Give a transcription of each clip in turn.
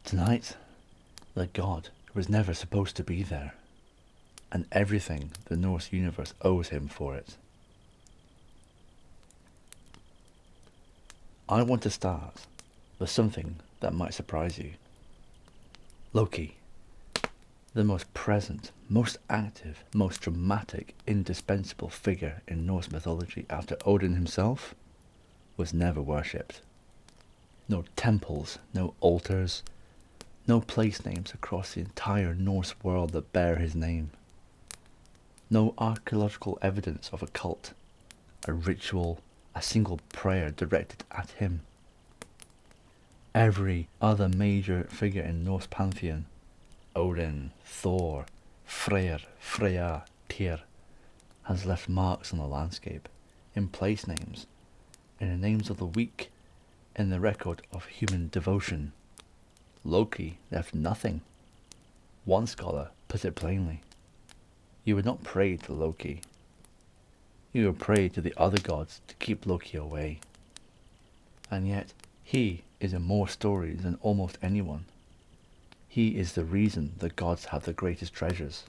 Tonight, the god was never supposed to be there, and everything the Norse universe owes him for it. I want to start with something that might surprise you. Loki, the most present, most active, most dramatic, indispensable figure in Norse mythology after Odin himself, was never worshipped. No temples, no altars, no place names across the entire Norse world that bear his name. No archaeological evidence of a cult, a ritual, a single prayer directed at him. Every other major figure in Norse pantheon, Odin, Thor, Freyr, Freya, Tyr, has left marks on the landscape, in place names, in the names of the weak, in the record of human devotion. Loki left nothing. One scholar put it plainly. You would not pray to Loki. You would pray to the other gods to keep Loki away. And yet, he is in more stories than almost anyone. He is the reason the gods have the greatest treasures.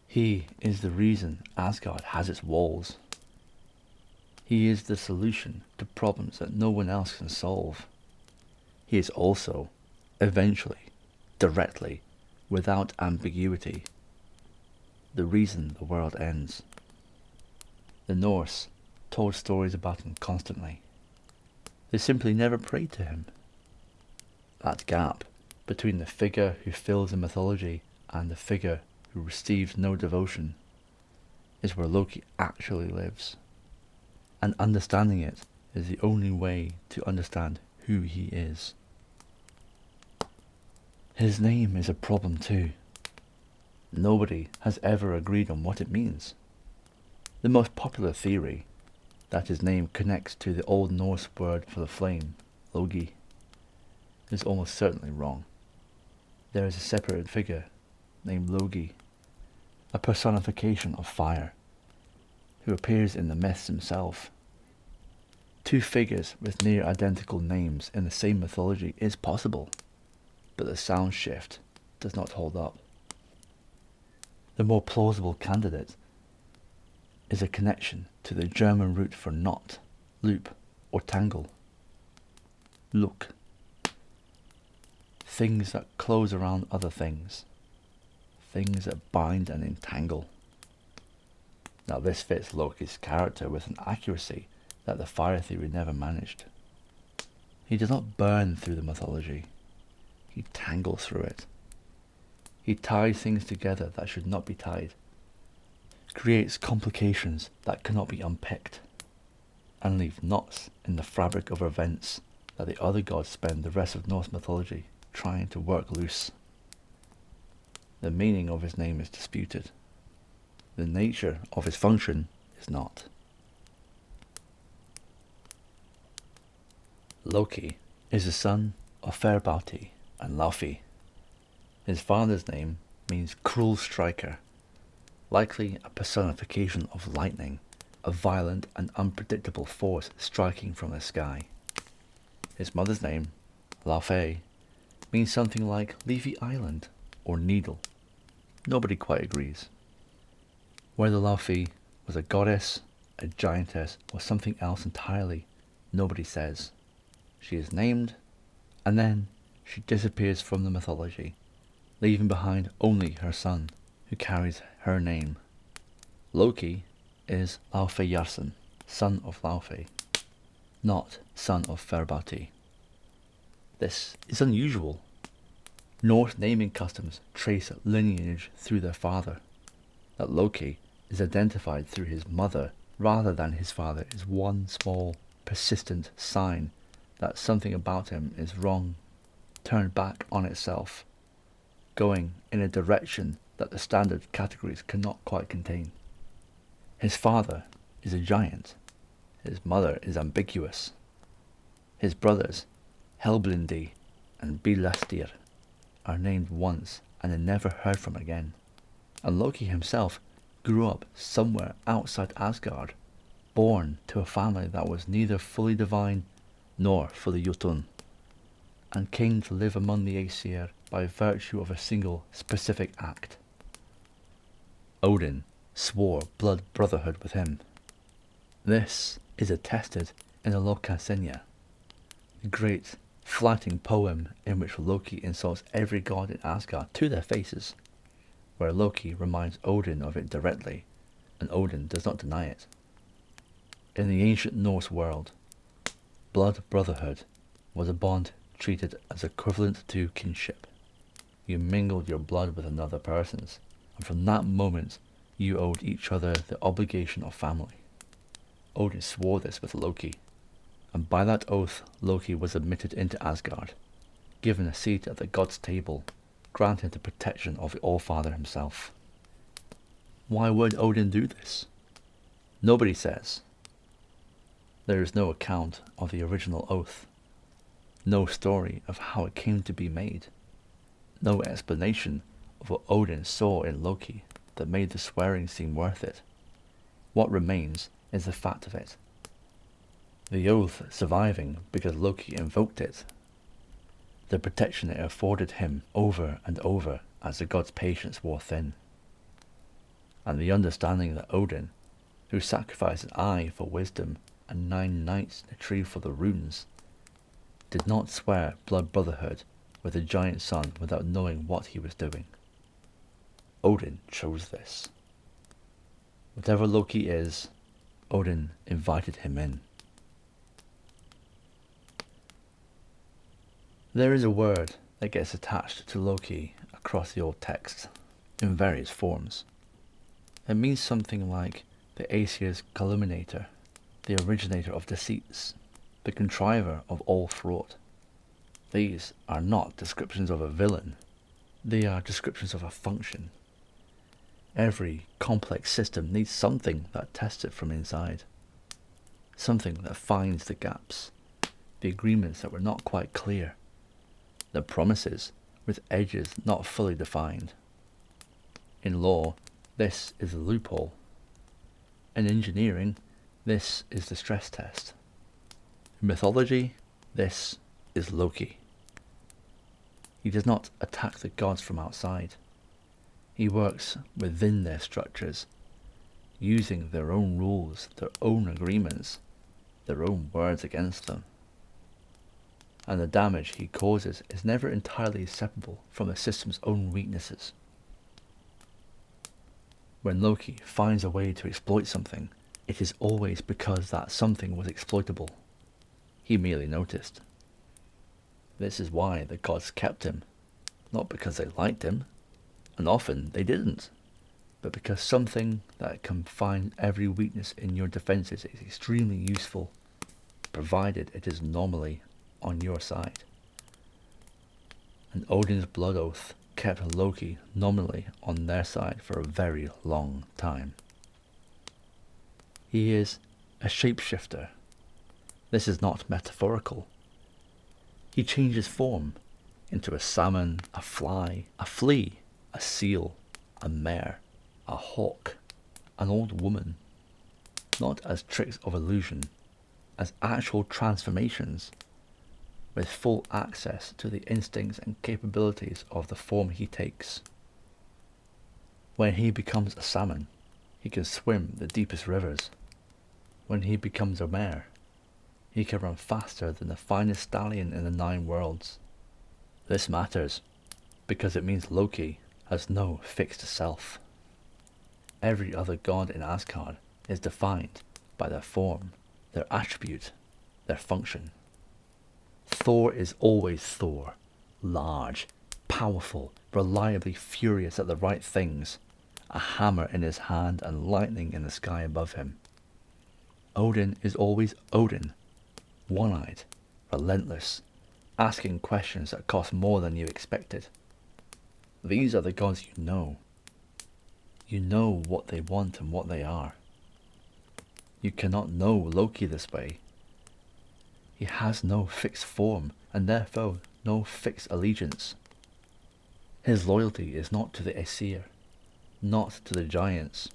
He is the reason Asgard has its walls. He is the solution to problems that no one else can solve. He is also, eventually, directly, without ambiguity, the reason the world ends. The Norse told stories about him constantly. They simply never prayed to him. That gap between the figure who fills the mythology and the figure who receives no devotion is where Loki actually lives. And understanding it is the only way to understand who he is. His name is a problem too. Nobody has ever agreed on what it means. The most popular theory, that his name connects to the Old Norse word for the flame, Logi, is almost certainly wrong. There is a separate figure named Logi, a personification of fire, who appears in the myths himself. Two figures with near identical names in the same mythology is possible, but the sound shift does not hold up. The more plausible candidate is a connection to the German root for knot, loop, or tangle. Look. Things that close around other things. Things that bind and entangle. Now this fits Loki's character with an accuracy that the fire theory never managed. He does not burn through the mythology. He tangles through it. He ties things together that should not be tied. Creates complications that cannot be unpicked. And leaves knots in the fabric of events that the other gods spend the rest of Norse mythology trying to work loose. The meaning of his name is disputed. The nature of his function is not. Loki is the son of Förbauti and Laufey. His father's name means cruel striker, likely a personification of lightning, a violent and unpredictable force striking from the sky. His mother's name, Laufey, means something like leafy island or needle. Nobody quite agrees. Whether Laufey was a goddess, a giantess, or something else entirely, nobody says. She is named, and then she disappears from the mythology, leaving behind only her son, who carries her name. Loki is Laufeyarson, son of Laufey, not son of Förbauti. This is unusual. Norse naming customs trace lineage through their father. That Loki is identified through his mother rather than his father is one small, persistent sign that something about him is wrong, turned back on itself, going in a direction that the standard categories cannot quite contain. His father is a giant. His mother is ambiguous. His brothers, Helblindi and Bilastir, are named once and are never heard from again. And Loki himself grew up somewhere outside Asgard, born to a family that was neither fully divine nor fully Jotun. and came to live among the Aesir by virtue of a single specific act. Odin swore blood brotherhood with him. This is attested in the Lokasenja, the great flattering poem in which Loki insults every god in Asgard to their faces, where Loki reminds Odin of it directly, and Odin does not deny it. In the ancient Norse world, blood brotherhood was a bond treated as equivalent to kinship. You mingled your blood with another person's, and from that moment you owed each other the obligation of family. Odin swore this with Loki, and by that oath Loki was admitted into Asgard, given a seat at the gods' table, granted the protection of the Allfather himself. Why would Odin do this? Nobody says. There is no account of the original oath, no story of how it came to be made, no explanation of what Odin saw in Loki that made the swearing seem worth it. What remains is the fact of it. The oath surviving because Loki invoked it, the protection it afforded him over and over as the god's patience wore thin, and the understanding that Odin, who sacrificed an eye for wisdom and 9 nights in a tree for the runes, did not swear blood brotherhood with the giant sun without knowing what he was doing. Odin chose this. Whatever Loki is, Odin invited him in. There is a word that gets attached to Loki across the old text, in various forms. It means something like the Aesir's calumniator, the originator of deceits, the contriver of all fraud. These are not descriptions of a villain, they are descriptions of a function. Every complex system needs something that tests it from inside, something that finds the gaps, the agreements that were not quite clear, the promises with edges not fully defined. In law, this is the loophole. In engineering, this is the stress test. In mythology, this is Loki. He does not attack the gods from outside. He works within their structures, using their own rules, their own agreements, their own words against them. And the damage he causes is never entirely separable from the system's own weaknesses. When Loki finds a way to exploit something, it is always because that something was exploitable. He merely noticed. This is why the gods kept him, not because they liked him, and often they didn't, but because something that can find every weakness in your defences is extremely useful, provided it is normally on your side. And Odin's blood oath kept Loki nominally on their side for a very long time. He is a shapeshifter. This is not metaphorical. He changes form into a salmon, a fly, a flea, a seal, a mare, a hawk, an old woman, not as tricks of illusion, as actual transformations, with full access to the instincts and capabilities of the form he takes. When he becomes a salmon, he can swim the deepest rivers. When he becomes a mare, he can run faster than the finest stallion in the 9 worlds. This matters, because it means Loki has no fixed self. Every other god in Asgard is defined by their form, their attribute, their function. Thor is always Thor, large, powerful, reliably furious at the right things, a hammer in his hand and lightning in the sky above him. Odin is always Odin, one-eyed, relentless, asking questions that cost more than you expected. These are the gods you know. You know what they want and what they are. You cannot know Loki this way. He has no fixed form, and therefore no fixed allegiance. His loyalty is not to the Aesir, not to the giants,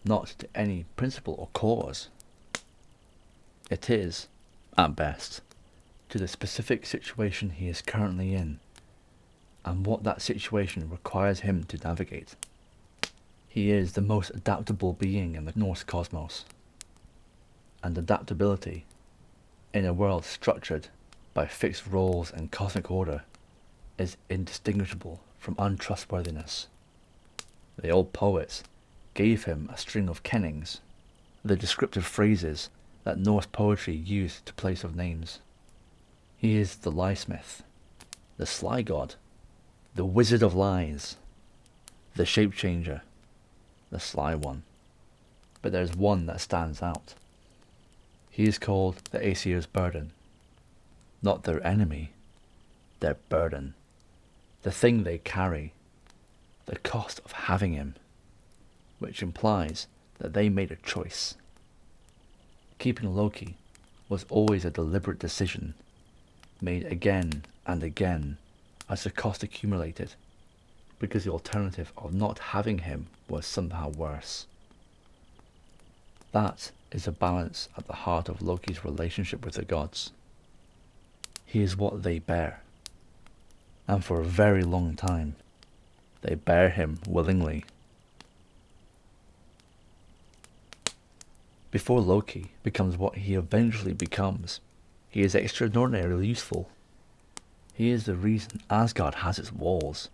not to any principle or cause. It is, at best, to the specific situation he is currently in, and what that situation requires him to navigate. He is the most adaptable being in the Norse cosmos, and adaptability, in a world structured by fixed roles and cosmic order, is indistinguishable from untrustworthiness. The old poets gave him a string of kennings, the descriptive phrases that Norse poetry used to place of names. He is the liesmith, the sly god, the wizard of lies, the shape changer, the sly one. But there is one that stands out. He is called the Aesir's burden. Not their enemy, their burden. The thing they carry, the cost of having him, which implies that they made a choice. Keeping Loki was always a deliberate decision, made again and again as the cost accumulated, because the alternative of not having him was somehow worse. That is a balance at the heart of Loki's relationship with the gods. He is what they bear, and for a very long time, they bear him willingly. Before Loki becomes what he eventually becomes, he is extraordinarily useful. He is the reason Asgard has its walls.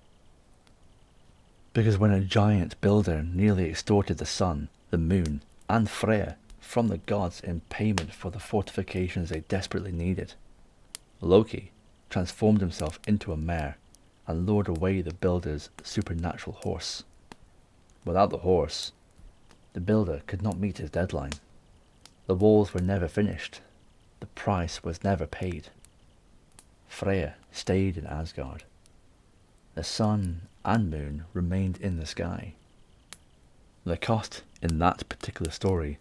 Because when a giant builder nearly extorted the sun, the moon, and Freya from the gods in payment for the fortifications they desperately needed, Loki transformed himself into a mare and lured away the builder's supernatural horse. Without the horse, the builder could not meet his deadline. The walls were never finished. The price was never paid. Freya stayed in Asgard. The sun and moon remained in the sky. The cost in that particular story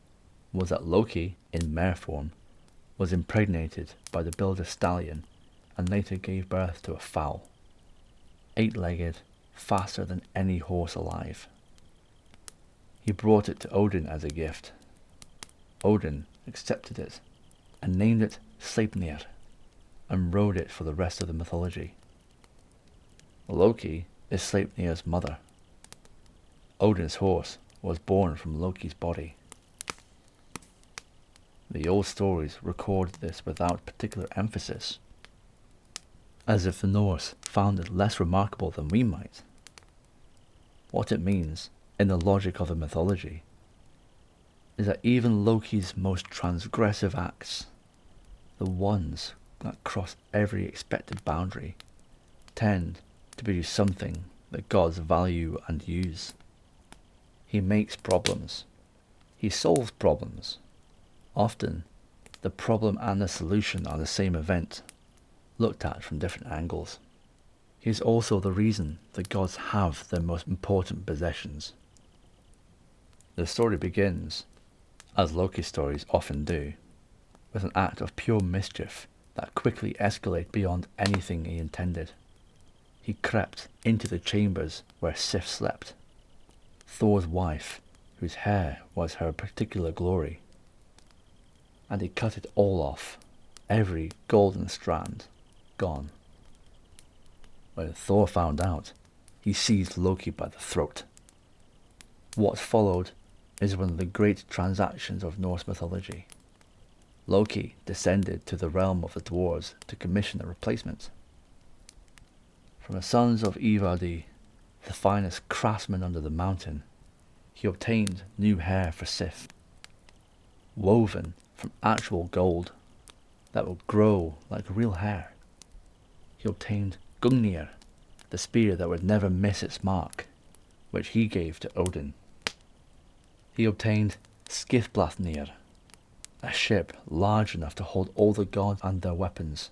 was that Loki, in mare form, was impregnated by the builder's stallion and later gave birth to a foal, 8-legged, faster than any horse alive. He brought it to Odin as a gift. Odin accepted it and named it Sleipnir and rode it for the rest of the mythology. Loki is Sleipnir's mother. Odin's horse was born from Loki's body. The old stories record this without particular emphasis, as if the Norse found it less remarkable than we might. What it means, in the logic of the mythology, is that even Loki's most transgressive acts, the ones that cross every expected boundary, tend to produce something that gods value and use. He makes problems. He solves problems. Often, the problem and the solution are the same event, looked at from different angles. He is also the reason the gods have their most important possessions. The story begins, as Loki stories often do, with an act of pure mischief that quickly escalated beyond anything he intended. He crept into the chambers where Sif slept, Thor's wife, whose hair was her particular glory, and he cut it all off, every golden strand gone. When Thor found out, he seized Loki by the throat. What followed is one of the great transactions of Norse mythology. Loki descended to the realm of the dwarves to commission a replacement. From the sons of E05, the finest craftsmen under the mountain, he obtained new hair for Sif, woven from actual gold that would grow like real hair. He obtained Gungnir, the spear that would never miss its mark, which he gave to Odin. He obtained Skithblathnir, a ship large enough to hold all the gods and their weapons,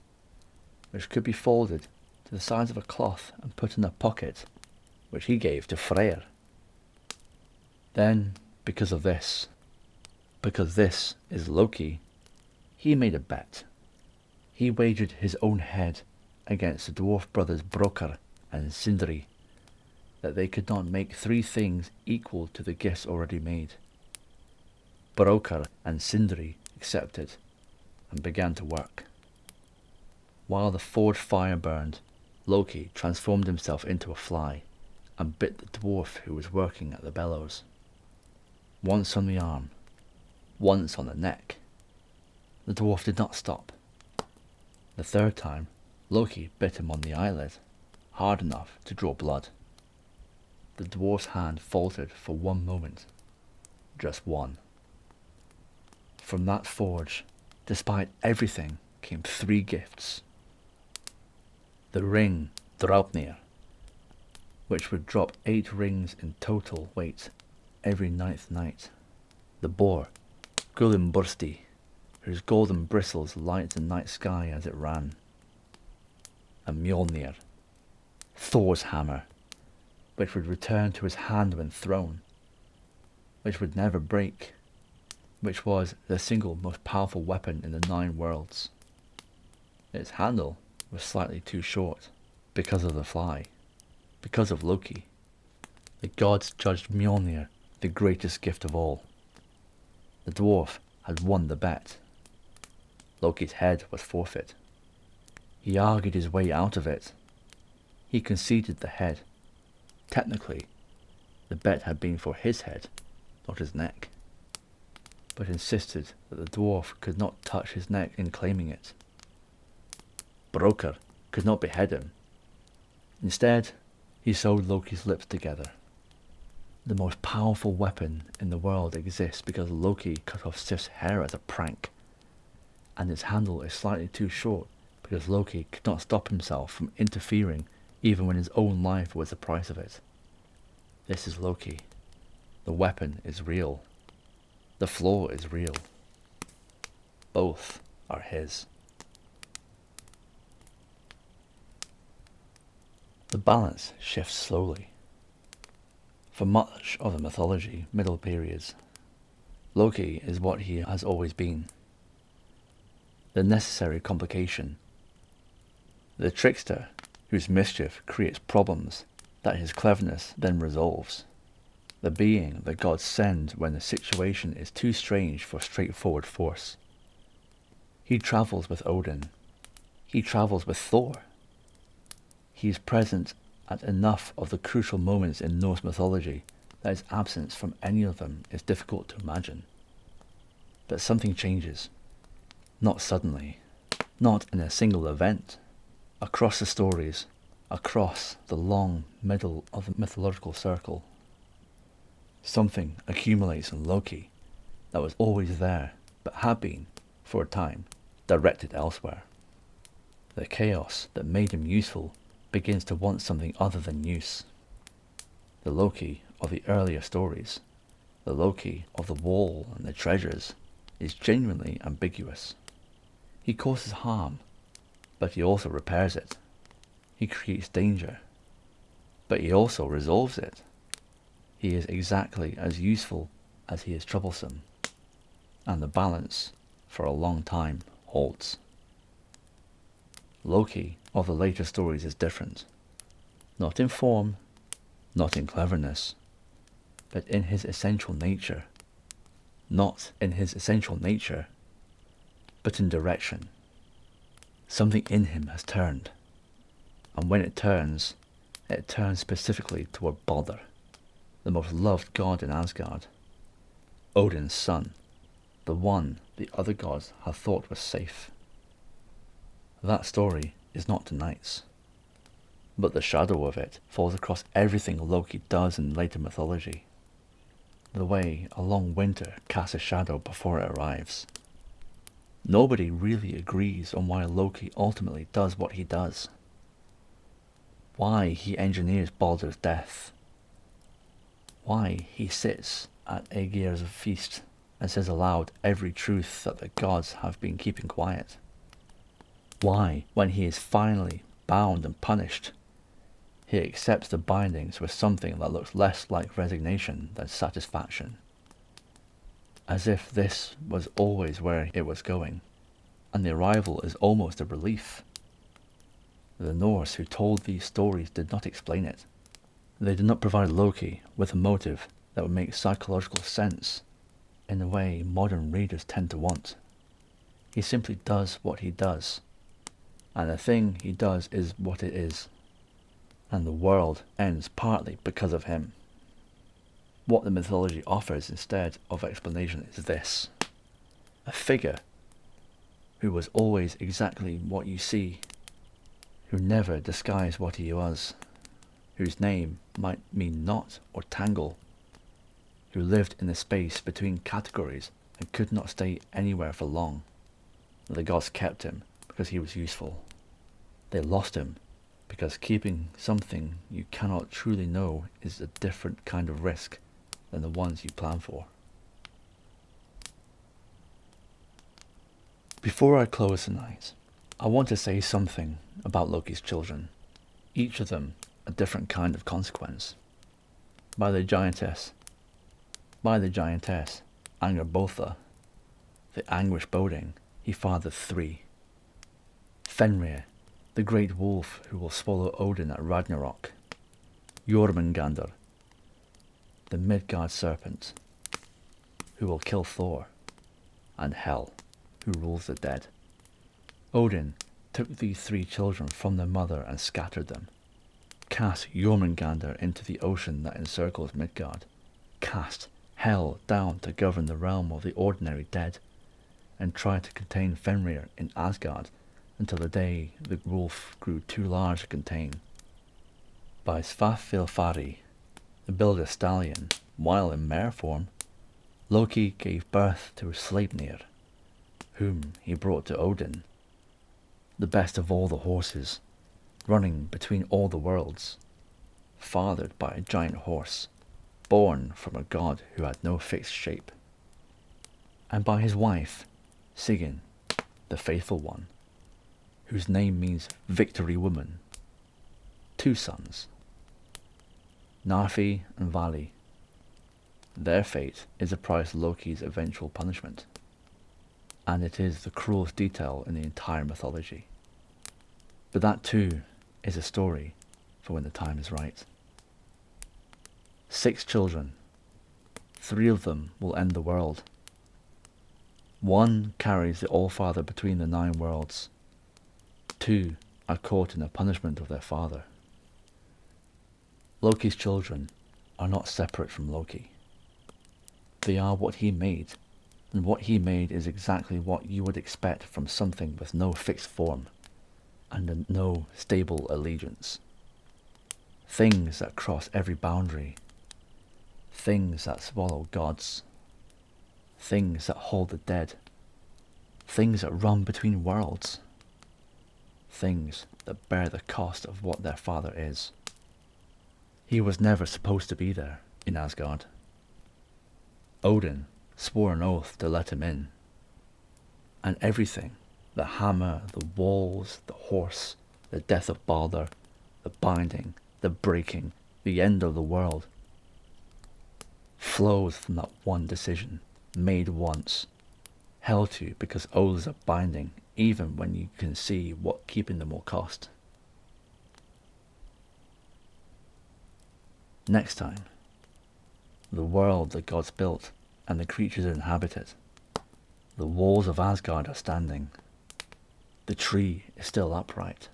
which could be folded to the size of a cloth and put in a pocket, which he gave to Freyr. Then, because this is Loki, he made a bet. He wagered his own head against the dwarf brothers Brokar and Sindri that they could not make 3 things equal to the gifts already made. Brokar and Sindri accepted and began to work. While the forge fire burned, Loki transformed himself into a fly and bit the dwarf who was working at the bellows. Once on the arm, once on the neck. The dwarf did not stop. The third time, Loki bit him on the eyelid, hard enough to draw blood. The dwarf's hand faltered for one moment. Just one. From that forge, despite everything, came 3 gifts. The ring Draupnir, which would drop 8 rings in total weight every 9th night. The boar Gullimbursti, whose golden bristles light the night sky as it ran. And Mjolnir, Thor's hammer, which would return to his hand when thrown, which would never break, which was the single most powerful weapon in the 9 worlds. Its handle was slightly too short, because of the fly, because of Loki. The gods judged Mjolnir the greatest gift of all. The dwarf had won the bet. Loki's head was forfeit. He argued his way out of it. He conceded the head. Technically, the bet had been for his head, not his neck, but insisted that the dwarf could not touch his neck in claiming it. Brokkr could not behead him. Instead, he sewed Loki's lips together. The most powerful weapon in the world exists because Loki cut off Sif's hair as a prank, and its handle is slightly too short because Loki could not stop himself from interfering even when his own life was the price of it. This is Loki. The weapon is real. The flaw is real. Both are his. The balance shifts slowly. For much of the mythology, Middle Periods, Loki is what he has always been. The necessary complication. The trickster whose mischief creates problems that his cleverness then resolves. The being the gods send when the situation is too strange for straightforward force. He travels with Odin. He travels with Thor. He is present at enough of the crucial moments in Norse mythology that his absence from any of them is difficult to imagine. But something changes. Not suddenly. Not in a single event. Across the stories. Across the long middle of the mythological circle. Something accumulates in Loki that was always there, but had been, for a time, directed elsewhere. The chaos that made him useful begins to want something other than use. The Loki of the earlier stories, the Loki of the wall and the treasures, is genuinely ambiguous. He causes harm, but he also repairs it. He creates danger, but he also resolves it. He is exactly as useful as he is troublesome, and the balance, for a long time, holds. Loki of the later stories is different. Not in form, not in cleverness, but in his essential nature. Not in his essential nature, but in direction. Something in him has turned, and when it turns specifically toward Balder, the most loved god in Asgard, Odin's son, the one the other gods had thought was safe. That story is not tonight's, but the shadow of it falls across everything Loki does in later mythology, the way a long winter casts a shadow before it arrives. Nobody really agrees on why Loki ultimately does what he does, why he engineers Baldur's death, why he sits at Aegir's feast and says aloud every truth that the gods have been keeping quiet. Why, when he is finally bound and punished, he accepts the bindings with something that looks less like resignation than satisfaction. As if this was always where it was going, and the arrival is almost a relief. The Norse who told these stories did not explain it. They did not provide Loki with a motive that would make psychological sense in the way modern readers tend to want. He simply does what he does, and the thing he does is what it is, and the world ends partly because of him. What the mythology offers instead of explanation is this: a figure who was always exactly what you see, who never disguised what he was, whose name might mean knot or tangle, who lived in the space between categories and could not stay anywhere for long. The gods kept him because he was useful. They lost him because keeping something you cannot truly know is a different kind of risk than the ones you plan for. Before I close tonight, I want to say something about Loki's children, each of them a different kind of consequence. By the giantess, Angerbotha, the anguish boding, he fathered 3. Fenrir, the great wolf who will swallow Odin at Ragnarok. Jormungandr, the Midgard serpent, who will kill Thor. And Hel, who rules the dead. Odin took these 3 children from their mother and scattered them, cast Jormungandr into the ocean that encircles Midgard, cast Hel down to govern the realm of the ordinary dead, and tried to contain Fenrir in Asgard until the day the wolf grew too large to contain. By Svafilfari, the builder stallion, while in mare form, Loki gave birth to Sleipnir, whom he brought to Odin, the best of all the horses, running between all the worlds, fathered by a giant horse, born from a god who had no fixed shape, and by his wife, Sigyn, the faithful one, whose name means victory woman. 2 sons, Narfi and Vali. Their fate is the price of Loki's eventual punishment, and it is the cruelest detail in the entire mythology. But that too is a story for when the time is right. 6 children, 3 of them will end the world. 1 carries the All-Father between the 9 worlds. 2 are caught in the punishment of their father. Loki's children are not separate from Loki. They are what he made, and what he made is exactly what you would expect from something with no fixed form and no stable allegiance. Things that cross every boundary, things that swallow gods, things that hold the dead, things that run between worlds, things that bear the cost of what their father is. He was never supposed to be there in Asgard. Odin swore an oath to let him in, and everything, the hammer, the walls, the horse, the death of Balder, the binding, the breaking, the end of the world, flows from that one decision, made once, held to because oaths are binding, even when you can see what keeping them will cost. Next time, the world the gods built and the creatures that inhabit it, the walls of Asgard are standing, the tree is still upright,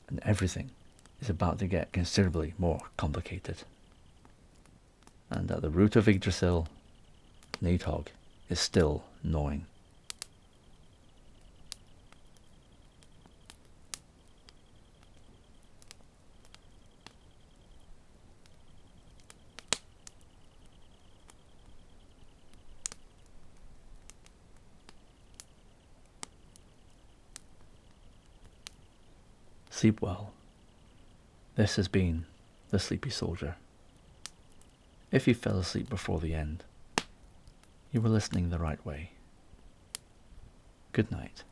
and everything is about to get considerably more complicated. And at the root of Yggdrasil, Nidhogg is still gnawing. Sleep well. This has been The Sleepy Soldier. If you fell asleep before the end, you were listening the right way. Good night.